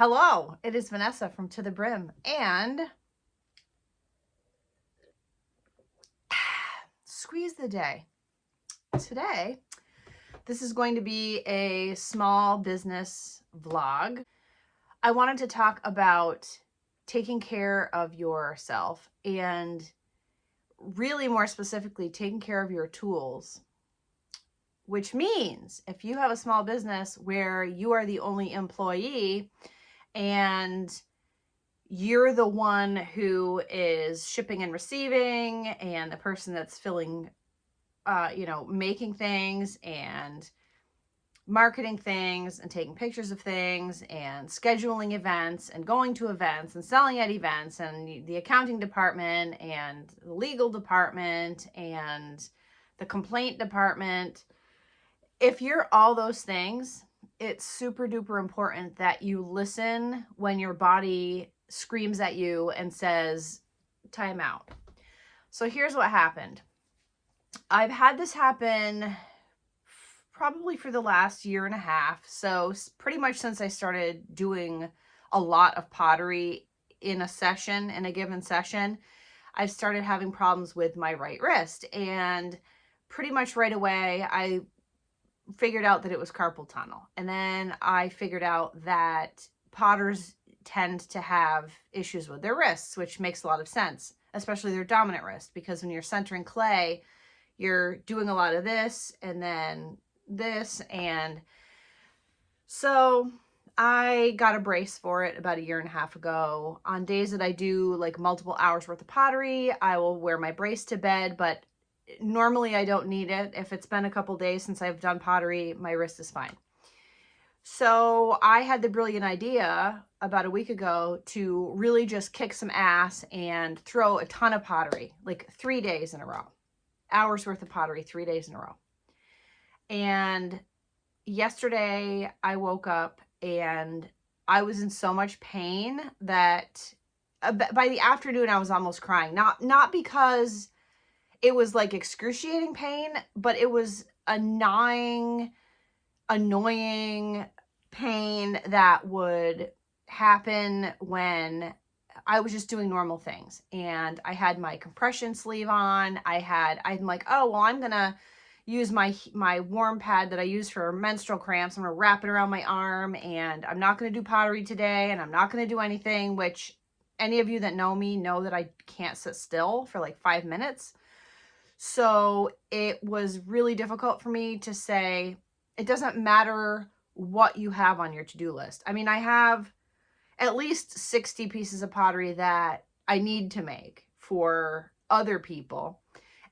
Hello, it is Vanessa from To the Brim, and squeeze the day. Today, this is going to be a small business vlog. I wanted to talk about taking care of yourself and really more specifically, taking care of your tools, which means if you have a small business where you are the only employee and you're the one who is shipping and receiving and the person that's filling, making things and marketing things and taking pictures of things and scheduling events and going to events and selling at events and the accounting department and the legal department and the complaint department. If you're all those things, it's super duper important that you listen when your body screams at you and says, time out. So here's what happened. I've had this happen probably for the last year and a half. So pretty much since I started doing a lot of pottery in a given session, I've started having problems with my right wrist. And pretty much right away, I figured out that it was carpal tunnel. And then I figured out that potters tend to have issues with their wrists, which makes a lot of sense, especially their dominant wrist, because when you're centering clay, you're doing a lot of this and then this. And so I got a brace for it about a year and a half ago. On days that I do like multiple hours worth of pottery, I will wear my brace to bed, but normally I don't need it. If it's been a couple days since I've done pottery, my wrist is fine. So I had the brilliant idea about a week ago to really just kick some ass and throw a ton of pottery, like 3 days in a row. Hours worth of pottery, 3 days in a row. And yesterday I woke up and I was in so much pain that by the afternoon I was almost crying. Not because it was like excruciating pain, but it was a gnawing, annoying pain that would happen when I was just doing normal things. And I had my compression sleeve on. I'm like, oh, well, I'm going to use my warm pad that I use for menstrual cramps. I'm going to wrap it around my arm, and I'm not going to do pottery today, and I'm not going to do anything, which any of you that know me know that I can't sit still for like 5 minutes. So it was really difficult for me to say, it doesn't matter what you have on your to-do list. I mean, I have at least 60 pieces of pottery that I need to make for other people.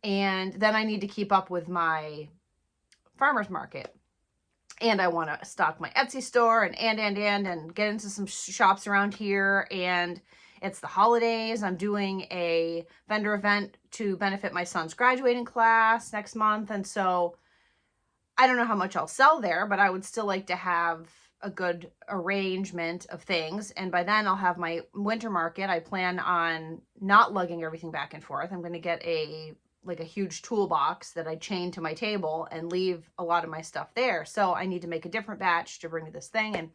And then I need to keep up with my farmer's market. And I want to stock my Etsy store and get into some shops around here. And it's the holidays. I'm doing a vendor event to benefit my son's graduating class next month. And so I don't know how much I'll sell there, but I would still like to have a good arrangement of things. And by then I'll have my winter market. I plan on not lugging everything back and forth. I'm going to get a huge toolbox that I chain to my table and leave a lot of my stuff there. So I need to make a different batch to bring to this thing.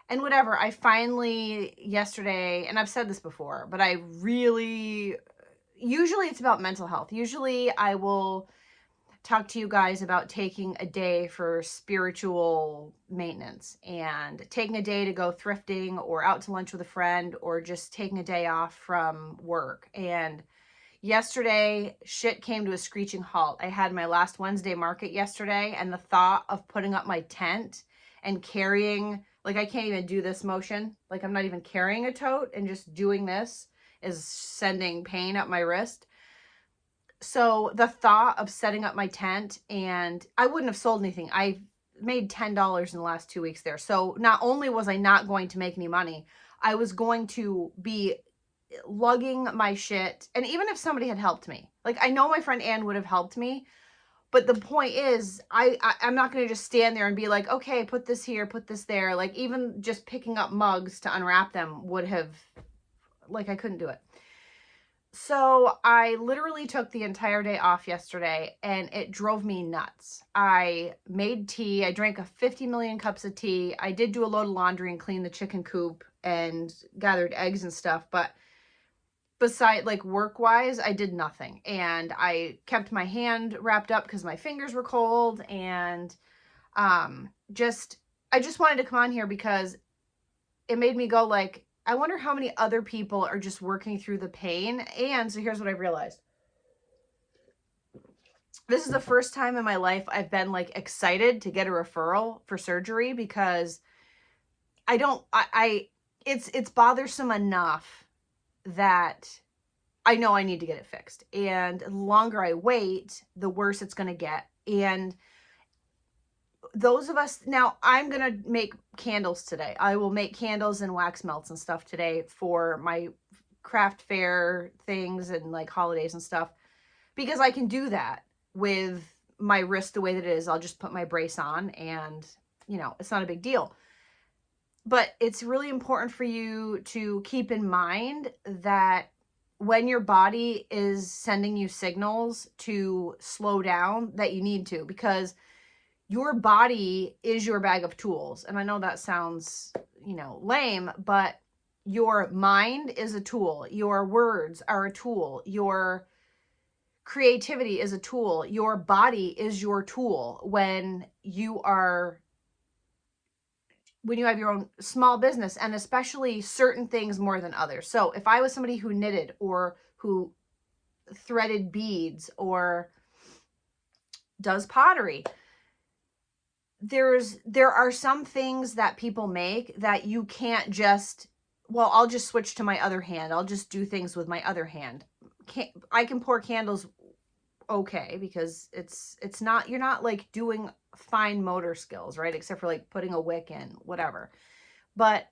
And whatever, I finally yesterday, and I've said this before, but usually it's about mental health. Usually I will talk to you guys about taking a day for spiritual maintenance and taking a day to go thrifting or out to lunch with a friend or just taking a day off from work. And yesterday, shit came to a screeching halt. I had my last Wednesday market yesterday, and the thought of putting up my tent and carrying, like I can't even do this motion. Like I'm not even carrying a tote, and just doing this is sending pain up my wrist. So the thought of setting up my tent, and I wouldn't have sold anything. I made $10 in the last 2 weeks there. So not only was I not going to make any money, I was going to be lugging my shit. And even if somebody had helped me, like I know my friend Ann would have helped me, but the point is I'm not going to just stand there and be like, okay, put this here, put this there. Like even just picking up mugs to unwrap them would have, like I couldn't do it. So I literally took the entire day off yesterday and it drove me nuts. I made tea. I drank 50 million cups of tea. I did do a load of laundry and clean the chicken coop and gathered eggs and stuff. But beside like work wise, I did nothing. And I kept my hand wrapped up because my fingers were cold. And I just wanted to come on here because it made me go like, I wonder how many other people are just working through the pain. And so here's what I realized. This is the first time in my life I've been like excited to get a referral for surgery because it's bothersome enough that I know I need to get it fixed. And the longer I wait, the worse it's going to get. And those of us, now I'm going to make candles today. I will make candles and wax melts and stuff today for my craft fair things and like holidays and stuff, because I can do that with my wrist the way that it is. I'll just put my brace on and, you know, it's not a big deal. But it's really important for you to keep in mind that when your body is sending you signals to slow down, that you need to, because your body is your bag of tools. And I know that sounds, you know, lame, but your mind is a tool. Your words are a tool. Your creativity is a tool. Your body is your tool when you have your own small business, and especially certain things more than others. So if I was somebody who knitted or who threaded beads or does pottery, there are some things that people make that you can't just, well, I'll just switch to my other hand. I'll just do things with my other hand. I can pour candles okay, because it's not, you're not like doing fine motor skills, right? Except for like putting a wick in, whatever. But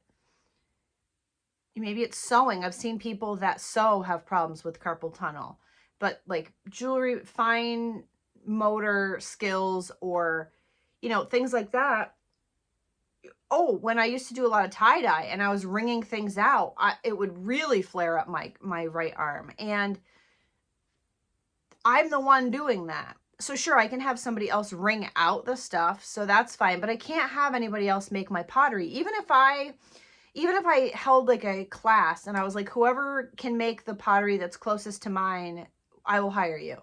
maybe it's sewing. I've seen people that sew have problems with carpal tunnel. But like jewelry, fine motor skills, or, you know, things like that. Oh, when I used to do a lot of tie-dye and I was wringing things out, it would really flare up my right arm. And I'm the one doing that. So sure, I can have somebody else wring out the stuff, so that's fine, but I can't have anybody else make my pottery. Even if I held like a class and I was like, whoever can make the pottery that's closest to mine, I will hire you,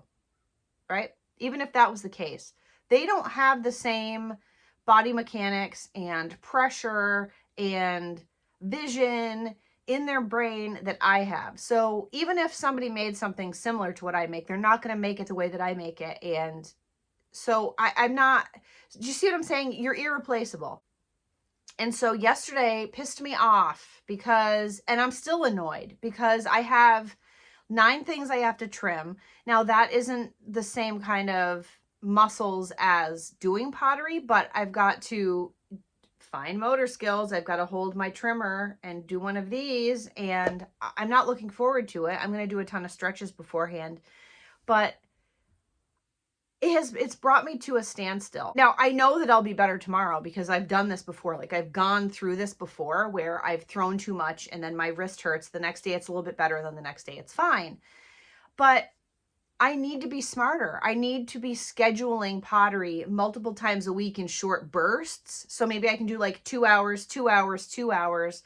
right? Even if that was the case. They don't have the same body mechanics and pressure and vision in their brain that I have. So even if somebody made something similar to what I make, they're not going to make it the way that I make it. And so I'm not, do you see what I'm saying? You're irreplaceable. And so yesterday pissed me off because, and I'm still annoyed because I have 9 things I have to trim. Now that isn't the same kind of muscles as doing pottery, but I've got to fine motor skills. I've got to hold my trimmer and do one of these, and I'm not looking forward to it. I'm going to do a ton of stretches beforehand, but it's brought me to a standstill. Now, I know that I'll be better tomorrow because I've done this before. Like I've gone through this before where I've thrown too much and then my wrist hurts. The next day it's a little bit better, than the next day it's fine. But I need to be smarter. I need to be scheduling pottery multiple times a week in short bursts. So maybe I can do like 2 hours, 2 hours, 2 hours,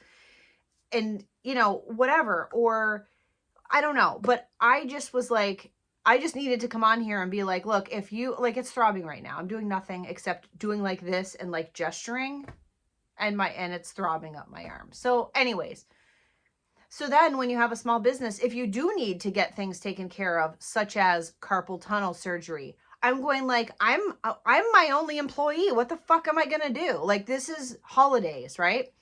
and, you know, whatever. Or I don't know. But I just was like, I just needed to come on here and be like, look, if you, like, it's throbbing right now. I'm doing nothing except doing like this and like gesturing, and it's throbbing up my arm. So anyways, so then when you have a small business, if you do need to get things taken care of, such as carpal tunnel surgery, I'm going like, I'm my only employee. What the fuck am I going to do? Like, this is holidays, right?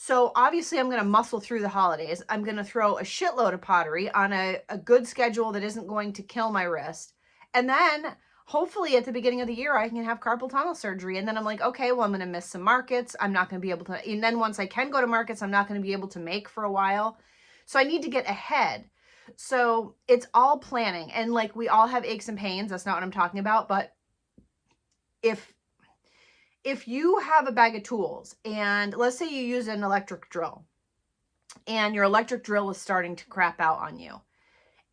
So obviously I'm going to muscle through the holidays. I'm going to throw a shitload of pottery on a good schedule that isn't going to kill my wrist. And then hopefully at the beginning of the year, I can have carpal tunnel surgery. And then I'm like, okay, well, I'm going to miss some markets. I'm not going to be able to, and then once I can go to markets, I'm not going to be able to make for a while. So I need to get ahead. So it's all planning. And like, we all have aches and pains. That's not what I'm talking about. But if you have a bag of tools and let's say you use an electric drill and your electric drill is starting to crap out on you,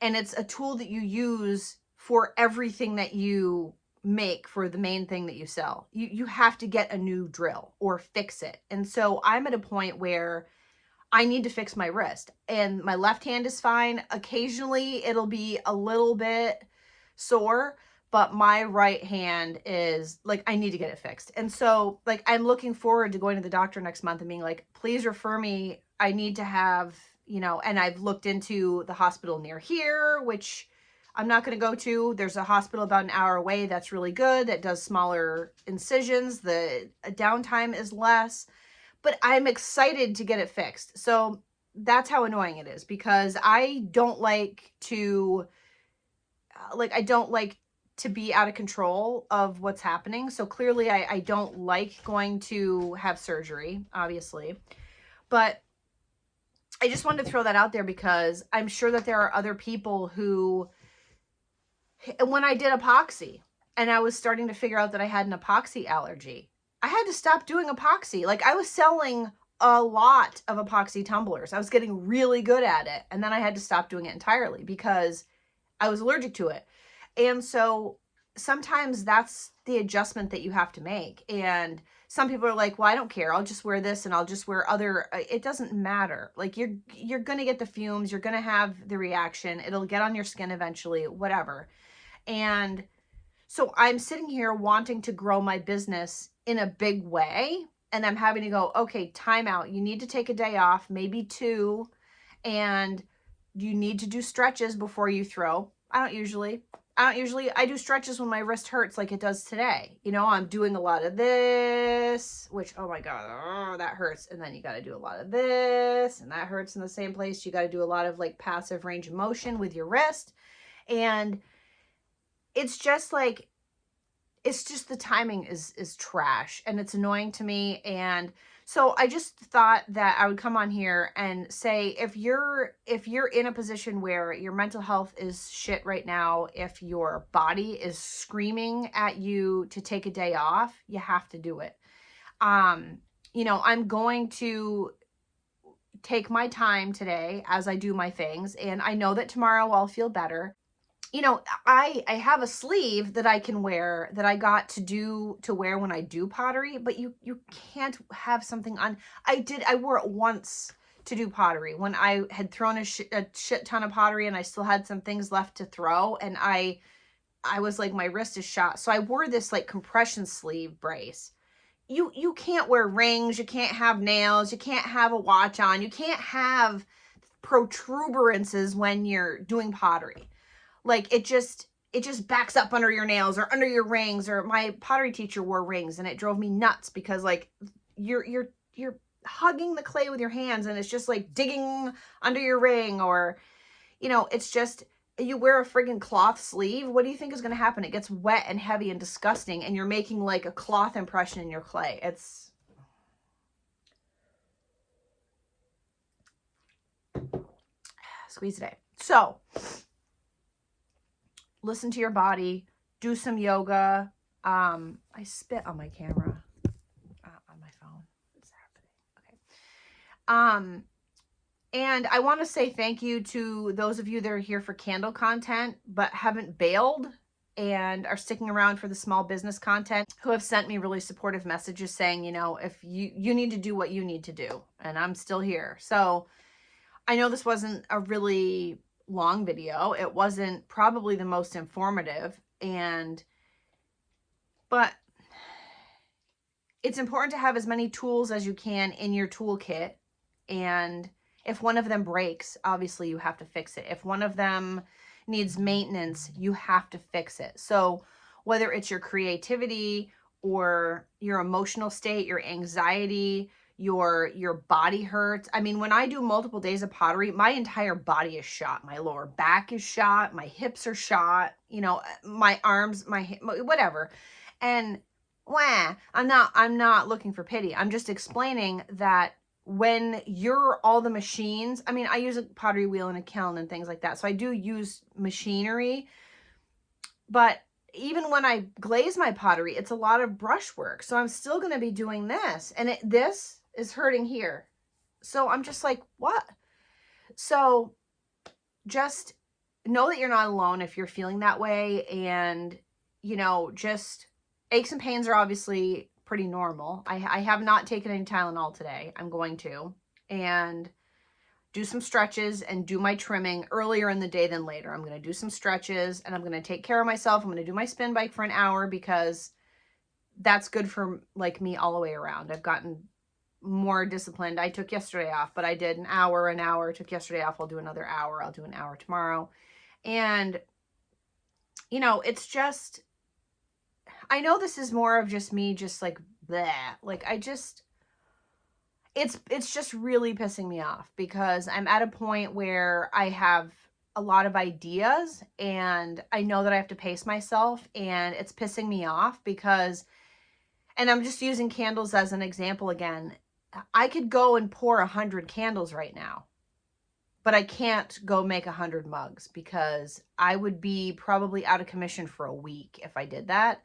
And it's a tool that you use for everything that you make for the main thing that you sell. You have to get a new drill or fix it. And so I'm at a point where I need to fix my wrist, and my left hand is fine. Occasionally it'll be a little bit sore, but my right hand is like, I need to get it fixed. And so like, I'm looking forward to going to the doctor next month and being like, please refer me. I need to have, you know, and I've looked into the hospital near here, which I'm not going to go to. There's a hospital about an hour away that's really good, that does smaller incisions. The downtime is less, but I'm excited to get it fixed. So that's how annoying it is, because I don't like to, I don't like to be out of control of what's happening. So clearly I don't like going to have surgery, obviously. But I just wanted to throw that out there, because I'm sure that there are other people who, when I did epoxy and I was starting to figure out that I had an epoxy allergy, I had to stop doing epoxy. Like, I was selling a lot of epoxy tumblers. I was getting really good at it. And then I had to stop doing it entirely because I was allergic to it. And so sometimes that's the adjustment that you have to make. And some people are like, well, I don't care. I'll just wear this and I'll just wear other, it doesn't matter. Like, you're going to get the fumes, you're going to have the reaction. It'll get on your skin eventually, whatever. And so I'm sitting here wanting to grow my business in a big way. And I'm having to go, okay, time out. You need to take a day off, maybe 2. And you need to do stretches before you throw. I do stretches when my wrist hurts like it does today. You know, I'm doing a lot of this, which, oh my God, oh, that hurts. And then you got to do a lot of this, and that hurts in the same place. You got to do a lot of like passive range of motion with your wrist. And it's just like, it's just the timing is trash, and it's annoying to me. And so I just thought that I would come on here and say, if you're in a position where your mental health is shit right now, if your body is screaming at you to take a day off, you have to do it. You know, I'm going to take my time today as I do my things, and I know that tomorrow I'll feel better. You know, I have a sleeve that I can wear, that I got to wear when I do pottery, but you can't have something on. I wore it once to do pottery when I had thrown a shit ton of pottery and I still had some things left to throw, and I was like, my wrist is shot. So I wore this like compression sleeve brace. You can't wear rings, you can't have nails, you can't have a watch on, you can't have protuberances when you're doing pottery. Like, it just backs up under your nails or under your rings. Or my pottery teacher wore rings, and it drove me nuts, because like you're hugging the clay with your hands, and it's just like digging under your ring. Or, you know, it's just, you wear a friggin' cloth sleeve. What do you think is going to happen? It gets wet and heavy and disgusting, and you're making like a cloth impression in your clay. It's squeeze today. So listen to your body, do some yoga. I spit on my camera, on my phone. What's happening? Okay. And I want to say thank you to those of you that are here for candle content, but haven't bailed and are sticking around for the small business content, who have sent me really supportive messages saying, you know, if you need to do what you need to do, and I'm still here. So I know this wasn't a really long video. It wasn't probably the most informative, but it's important to have as many tools as you can in your toolkit. And if one of them breaks, obviously you have to fix it. If one of them needs maintenance, you have to fix it. So whether it's your creativity or your emotional state, your anxiety, your body hurts. I mean, when I do multiple days of pottery, my entire body is shot. My lower back is shot. My hips are shot. You know, my arms, my hip, whatever. And I'm not looking for pity. I'm just explaining that when you're all the machines, I mean, I use a pottery wheel and a kiln and things like that. So I do use machinery, but even when I glaze my pottery, it's a lot of brushwork. So I'm still going to be doing this, and this is hurting here. So I'm just like, what? So just know that you're not alone if you're feeling that way. And, you know, just aches and pains are obviously pretty normal. I have not taken any Tylenol today. I'm going to. And do some stretches and do my trimming earlier in the day than later. I'm going to do some stretches and I'm going to take care of myself. I'm going to do my spin bike for an hour because that's good for like me all the way around. I've gotten more disciplined. I took yesterday off, but I did an hour, took yesterday off. I'll do another hour. I'll do an hour tomorrow. And, you know, it's just, I know this is more of just me, just like, bleh. Like, it's just really pissing me off because I'm at a point where I have a lot of ideas and I know that I have to pace myself, and it's pissing me off because, and I'm just using candles as an example again. I could go and pour 100 candles right now, but I can't go make 100 mugs because I would be probably out of commission for a week if I did that.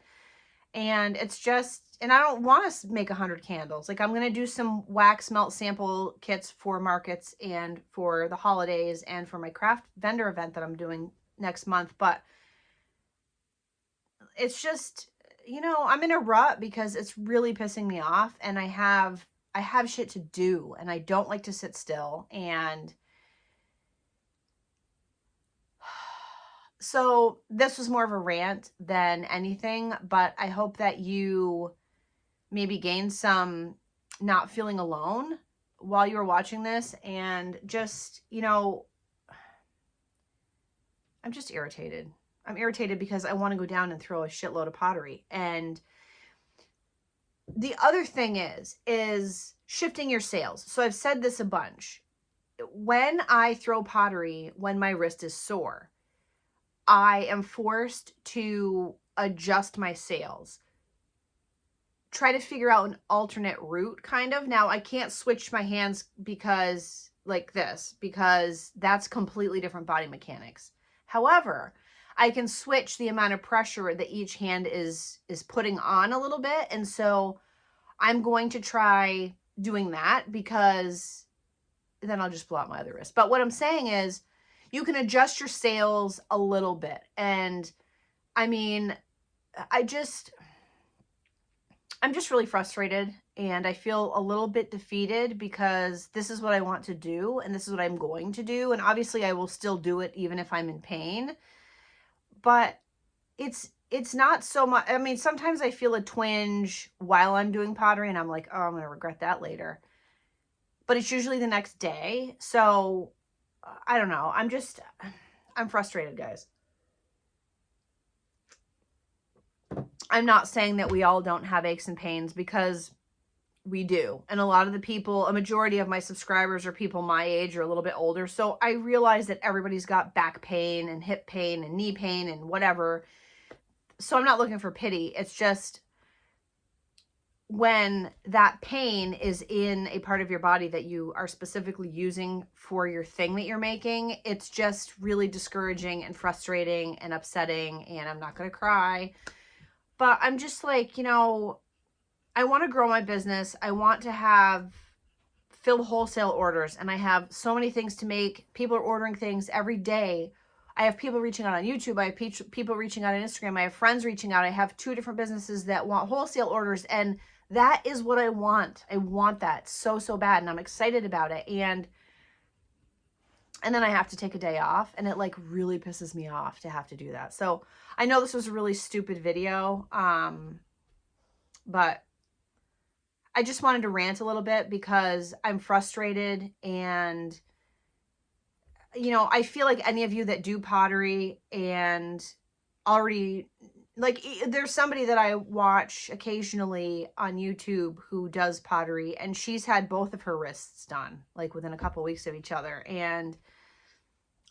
And it's just, and I don't want to make 100 candles. Like, I'm going to do some wax melt sample kits for markets and for the holidays and for my craft vendor event that I'm doing next month. But it's just, you know, I'm in a rut because it's really pissing me off, and I have shit to do, and I don't like to sit still. And so this was more of a rant than anything, but I hope that you maybe gain some not feeling alone while you were watching this. And just, you know, I'm just irritated. I'm irritated because I want to go down and throw a shitload of pottery. And the other thing is shifting your sales. So I've said this a bunch. When I throw pottery, when my wrist is sore, I am forced to adjust my sales. Try to figure out an alternate route, kind of. Now, I can't switch my hands because, like this, because that's completely different body mechanics. However, I can switch the amount of pressure that each hand is putting on a little bit. And so I'm going to try doing that because then I'll just blow out my other wrist. But what I'm saying is you can adjust your sales a little bit. And I mean, I'm just really frustrated, and I feel a little bit defeated because this is what I want to do and this is what I'm going to do. And obviously I will still do it even if I'm in pain, but it's not so much. I mean, sometimes I feel a twinge while I'm doing pottery and I'm like, oh, I'm going to regret that later. But it's usually the next day. So I don't know. I'm frustrated, guys. I'm not saying that we all don't have aches and pains, because we do. And a lot of the people, a majority of my subscribers are people my age or a little bit older. So I realize that everybody's got back pain and hip pain and knee pain and whatever. So I'm not looking for pity. It's just when that pain is in a part of your body that you are specifically using for your thing that you're making, it's just really discouraging and frustrating and upsetting. And I'm not going to cry, but I'm just like, you know, I want to grow my business. I want to fill wholesale orders, and I have so many things to make. People are ordering things every day. I have people reaching out on YouTube. I have people reaching out on Instagram. I have friends reaching out. I have 2 different businesses that want wholesale orders, and that is what I want. I want that so, so bad, and I'm excited about it. And then I have to take a day off, and it like really pisses me off to have to do that. So I know this was a really stupid video, but I just wanted to rant a little bit because I'm frustrated. And, you know, I feel like any of you that do pottery and already, like, there's somebody that I watch occasionally on YouTube who does pottery, and she's had both of her wrists done, like, within a couple weeks of each other. And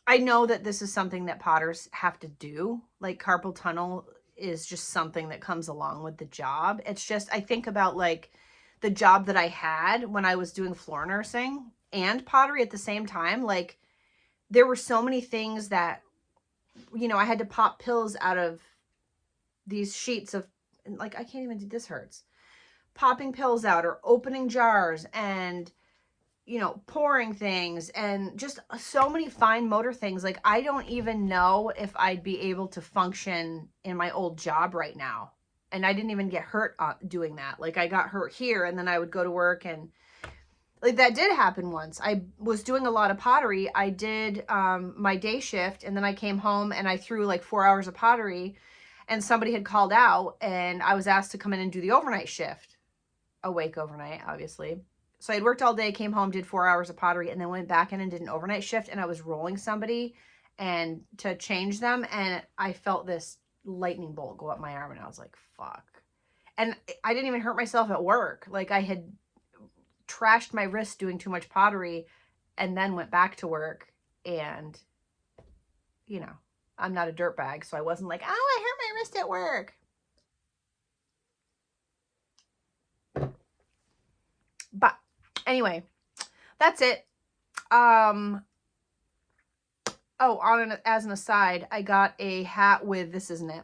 I know that this is something that potters have to do. Like, carpal tunnel is just something that comes along with the job. It's just, I think about, like, the job that I had when I was doing floor nursing and pottery at the same time. Like, there were so many things that, you know, I had to pop pills out of these sheets of, like, I can't even do this, hurts. Popping pills out or opening jars. And you know, pouring things and just so many fine motor things. Like, I don't even know if I'd be able to function in my old job right now. And I didn't even get hurt doing that. Like, I got hurt here, and then I would go to work, and like that did happen once. I was doing a lot of pottery. I did my day shift, and then I came home and I threw like 4 hours of pottery, and somebody had called out, and I was asked to come in and do the overnight shift. Awake overnight, obviously. So I'd worked all day, came home, did 4 hours of pottery, and then went back in and did an overnight shift, and I was rolling somebody and to change them, and I felt this lightning bolt go up my arm, and I was like, fuck. And I didn't even hurt myself at work. Like, I had trashed my wrist doing too much pottery and then went back to work, and, you know, I'm not a dirtbag, so I wasn't like, oh, I hurt my wrist at work. But anyway, that's it. Oh, as an aside, I got a hat with, this isn't it.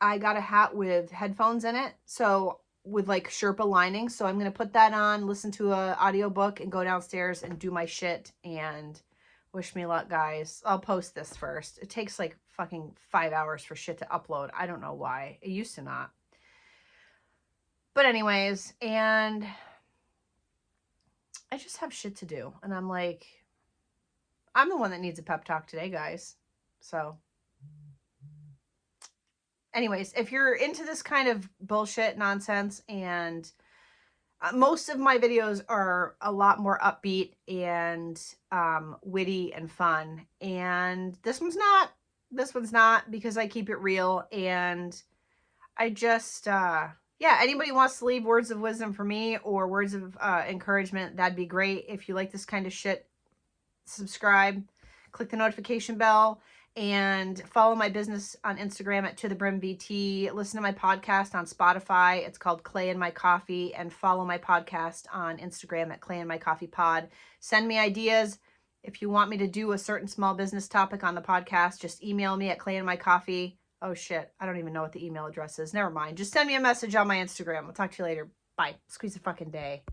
I got a hat with headphones in it. So with like Sherpa lining. So I'm going to put that on, listen to a audiobook, and go downstairs and do my shit, and wish me luck, guys. I'll post this first. It takes like fucking 5 hours for shit to upload. I don't know why. It used to not. But anyways, and I just have shit to do. And I'm like, I'm the one that needs a pep talk today, guys. So anyways, if you're into this kind of bullshit nonsense, and most of my videos are a lot more upbeat and witty and fun, and this one's not, because I keep it real. And I just yeah, anybody wants to leave words of wisdom for me or words of encouragement, that'd be great. If you like this kind of shit, subscribe, click the notification bell, and follow my business on Instagram at ToTheBrimVT. Listen to my podcast on Spotify. It's called Clay and My Coffee. And follow my podcast on Instagram at Clay and My Coffee Pod. Send me ideas. If you want me to do a certain small business topic on the podcast, just email me at clayandmycoffee. Oh shit, I don't even know what the email address is. Never mind. Just send me a message on my Instagram. I'll talk to you later. Bye. Squeeze a fucking day.